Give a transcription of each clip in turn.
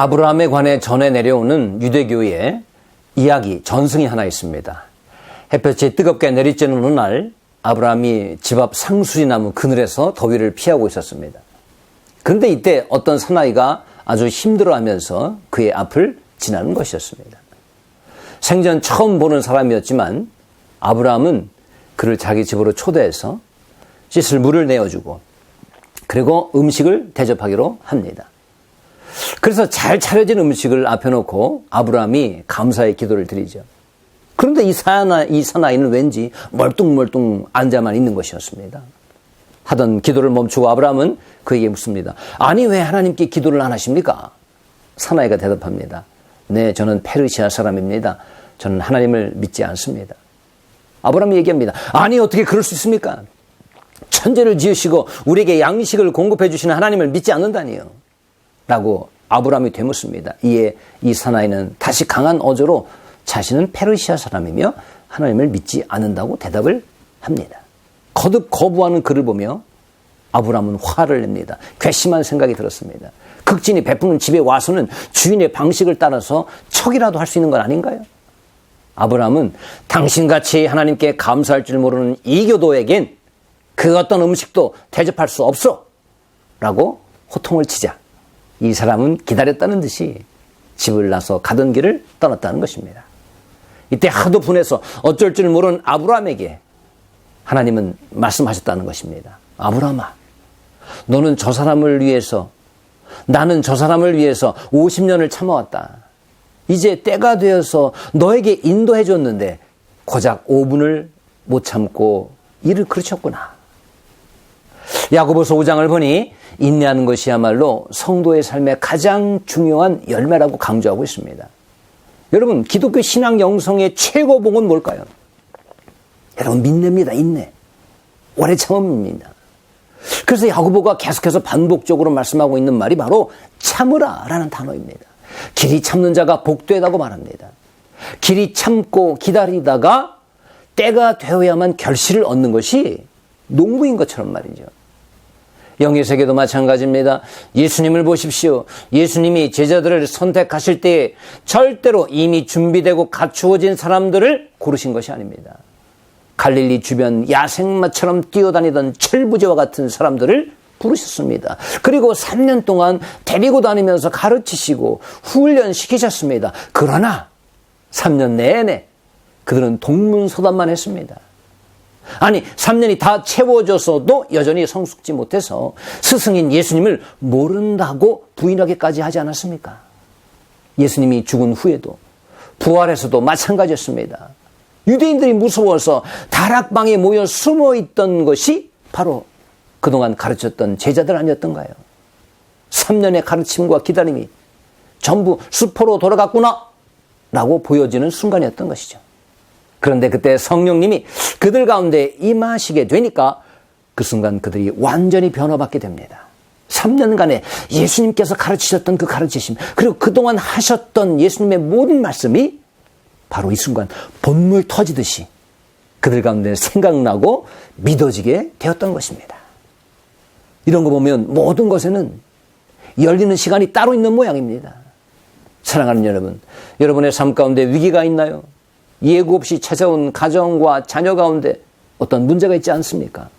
아브라함에 관해 전해 내려오는 유대교의 이야기, 전승이 하나 있습니다. 햇볕이 뜨겁게 내리쬐는 어느 날 아브라함이 집 앞 상수리나무 그늘에서 더위를 피하고 있었습니다. 그런데 이때 어떤 사나이가 아주 힘들어하면서 그의 앞을 지나는 것이었습니다. 생전 처음 보는 사람이었지만 아브라함은 그를 자기 집으로 초대해서 씻을 물을 내어주고 그리고 음식을 대접하기로 합니다. 그래서 잘 차려진 음식을 앞에 놓고 아브라함이 감사의 기도를 드리죠. 그런데 이 사나이는 왠지 멀뚱멀뚱 앉아만 있는 것이었습니다. 하던 기도를 멈추고 아브라함은 그에게 묻습니다. 아니, 왜 하나님께 기도를 안 하십니까? 사나이가 대답합니다. 네, 저는 페르시아 사람입니다. 저는 하나님을 믿지 않습니다. 아브라함이 얘기합니다. 아니, 어떻게 그럴 수 있습니까? 천지를 지으시고 우리에게 양식을 공급해 주시는 하나님을 믿지 않는다니요. 라고 아브라함이 되묻습니다. 이에 이 사나이는 다시 강한 어조로 자신은 페르시아 사람이며 하나님을 믿지 않는다고 대답을 합니다. 거듭 거부하는 그를 보며 아브라함은 화를 냅니다. 괘씸한 생각이 들었습니다. 극진히 베푸는 집에 와서는 주인의 방식을 따라서 척이라도 할 수 있는 건 아닌가요? 아브라함은 당신같이 하나님께 감사할 줄 모르는 이교도에겐 그 어떤 음식도 대접할 수 없어 라고 호통을 치자 이 사람은 기다렸다는 듯이 집을 나서 가던 길을 떠났다는 것입니다. 이때 하도 분해서 어쩔 줄 모르는 아브라함에게 하나님은 말씀하셨다는 것입니다. 아브라함아, 너는 저 사람을 위해서, 나는 저 사람을 위해서 50년을 참아왔다. 이제 때가 되어서 너에게 인도해 줬는데 고작 5분을 못 참고 일을 그르쳤구나. 야고보서 5장을 보니 인내하는 것이야말로 성도의 삶의 가장 중요한 열매라고 강조하고 있습니다. 여러분, 기독교 신앙 영성의 최고봉은 뭘까요? 여러분, 인내입니다. 인내. 오래 참음입니다. 그래서 야고보가 계속해서 반복적으로 말씀하고 있는 말이 바로 참으라 라는 단어입니다. 길이 참는 자가 복되다고 말합니다. 길이 참고 기다리다가 때가 되어야만 결실을 얻는 것이 농부인 것처럼 말이죠. 영의 세계도 마찬가지입니다. 예수님을 보십시오. 예수님이 제자들을 선택하실 때에 절대로 이미 준비되고 갖추어진 사람들을 고르신 것이 아닙니다. 갈릴리 주변 야생마처럼 뛰어다니던 철부지와 같은 사람들을 부르셨습니다. 그리고 3년 동안 데리고 다니면서 가르치시고 훈련시키셨습니다. 그러나 3년 내내 그들은 동문서답만 했습니다. 아니, 3년이 다 채워져서도 여전히 성숙지 못해서 스승인 예수님을 모른다고 부인하기까지 하지 않았습니까? 예수님이 죽은 후에도 부활해서도 마찬가지였습니다. 유대인들이 무서워서 다락방에 모여 숨어있던 것이 바로 그동안 가르쳤던 제자들 아니었던가요? 3년의 가르침과 기다림이 전부 수포로 돌아갔구나 라고 보여지는 순간이었던 것이죠. 그런데 그때 성령님이 그들 가운데 임하시게 되니까 그 순간 그들이 완전히 변화받게 됩니다. 3년간에 예수님께서 가르치셨던 그 가르치심, 그리고 그동안 하셨던 예수님의 모든 말씀이 바로 이 순간 본물 터지듯이 그들 가운데 생각나고 믿어지게 되었던 것입니다. 이런 거 보면 모든 것에는 열리는 시간이 따로 있는 모양입니다. 사랑하는 여러분, 여러분의 삶 가운데 위기가 있나요? 예고 없이 찾아온 가정과 자녀 가운데 어떤 문제가 있지 않습니까?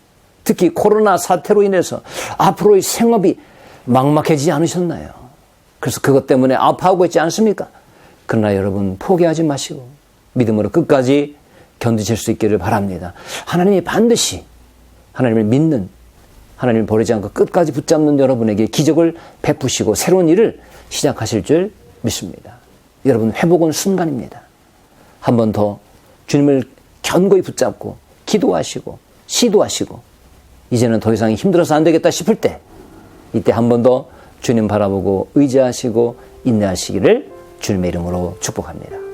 특히 코로나 사태로 인해서 앞으로의 생업이 막막해지지 않으셨나요? 그래서 그것 때문에 아파하고 있지 않습니까? 그러나 여러분, 포기하지 마시고 믿음으로 끝까지 견디실 수 있기를 바랍니다. 하나님이 반드시 하나님을 믿는, 하나님을 버리지 않고 끝까지 붙잡는 여러분에게 기적을 베푸시고 새로운 일을 시작하실 줄 믿습니다. 여러분, 회복은 순간입니다. 한 번 더 주님을 견고히 붙잡고 기도하시고 시도하시고 이제는 더 이상 힘들어서 안 되겠다 싶을 때 이때 한 번 더 주님 바라보고 의지하시고 인내하시기를 주님의 이름으로 축복합니다.